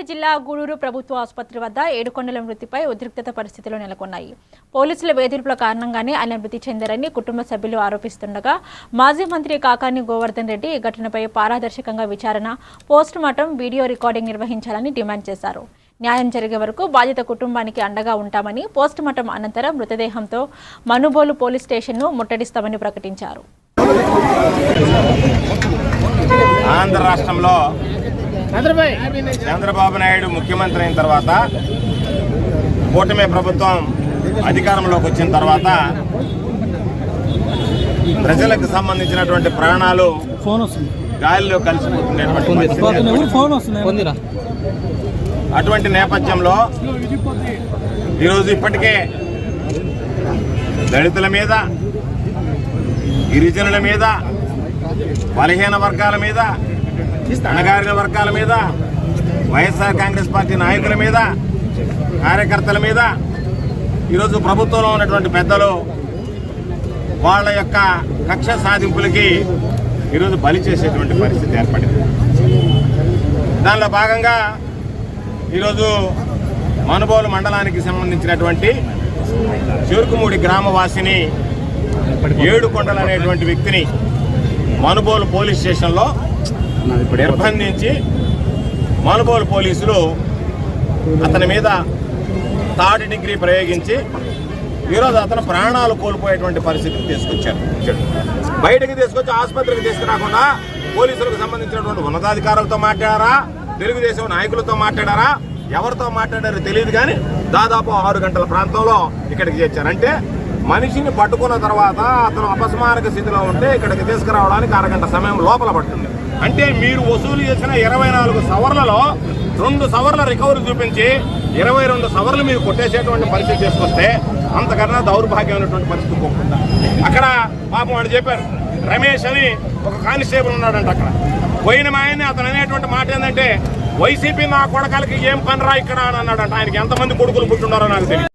జిల్లా గూడూరు ప్రభుత్వ ఆసుపత్రి వద్ద ఏడుకొండల మృతిపై ఉద్రిక్తత పరిస్థితులు నెలకొన్నాయి. పోలీసుల వేధింపుల కారణంగానే ఆయన మృతి చెందారని కుటుంబ సభ్యులు ఆరోపిస్తుండగా మాజీ మంత్రి కాకాని గోవర్ధన్ రెడ్డి ఈ ఘటనపై పారదర్శకంగా విచారణ, పోస్ట్ మార్టం వీడియో రికార్డింగ్ నిర్వహించాలని డిమాండ్ చేశారు. న్యాయం జరిగే వరకు బాధిత కుటుంబానికి అండగా ఉంటామని, పోస్ట్ మార్టం అనంతరం మృతదేహంతో మనుబోలు పోలీస్ స్టేషన్ను ముట్టడిస్తామని ప్రకటించారు. ఆంధ్ర రాష్ట్రంలో చంద్రబాబు నాయుడు ముఖ్యమంత్రి అయిన తర్వాత, కూటమి ప్రభుత్వం అధికారంలోకి వచ్చిన తర్వాత ప్రజలకు సంబంధించినటువంటి ప్రాణాలు గాలిలో కలిసిపోతున్నటువంటి అటువంటి నేపథ్యంలో ఈరోజు ఇప్పటికే దళితుల మీద, గిరిజనుల మీద, బలహీన వర్గాల మీద, అణగారిన వర్గాల మీద, వైఎస్ఆర్ కాంగ్రెస్ పార్టీ నాయకుల మీద, కార్యకర్తల మీద ఈరోజు ప్రభుత్వంలో ఉన్నటువంటి పెద్దలు వాళ్ళ యొక్క కక్ష సాధింపులకి ఈరోజు బలి చేసేటువంటి పరిస్థితి ఏర్పడింది. దానిలో భాగంగా ఈరోజు మనుబోలు మండలానికి సంబంధించినటువంటి చిరుకుమూడి గ్రామవాసిని ఏడుకొండలు అనేటువంటి వ్యక్తిని మనుబోలు పోలీస్ స్టేషన్లో నిర్బంధించి మనుబోలు పోలీసులు అతని మీద థర్డ్ డిగ్రీ ప్రయోగించి ఈరోజు అతను ప్రాణాలు కోల్పోయేటువంటి పరిస్థితికి తీసుకొచ్చారు. బయటకు తీసుకొచ్చి ఆసుపత్రికి తీసుకురాకుండా పోలీసులకు సంబంధించినటువంటి ఉన్నతాధికారులతో మాట్లాడారా, తెలుగుదేశం నాయకులతో మాట్లాడారా, ఎవరితో మాట్లాడారో తెలియదు, కానీ దాదాపు 6 గంటల ప్రాంతంలో ఇక్కడికి చేర్చారు. అంటే మనిషిని పట్టుకున్న తర్వాత అతను అపస్మారక స్థితిలో ఉంటే ఇక్కడికి తీసుకురావడానికి 1 గంట సమయం లోపల పడుతుంది. అంటే మీరు వసూలు చేసిన 24 సవర్లలో 2 సవర్ల రికవరీ చూపించి 22 సవర్లు మీరు కొట్టేసేటువంటి పరిస్థితి తీసుకొస్తే అంతకన్నా దౌర్భాగ్యమైనటువంటి పరిస్థితి పోకుండా. అక్కడ పాపం వాడు చెప్పారు, రమేష్ అని ఒక కానిస్టేబుల్ ఉన్నాడంట. అక్కడ పోయిన ఆయన్ని అతను అనేటువంటి మాట ఏంటంటే, వైసీపీ నా కొడకలకి ఏం పనిరా ఇక్కడ అని అన్నాడంట. ఆయనకి ఎంతమంది కొడుకులు పుట్టున్నారో నాకు తెలియదు.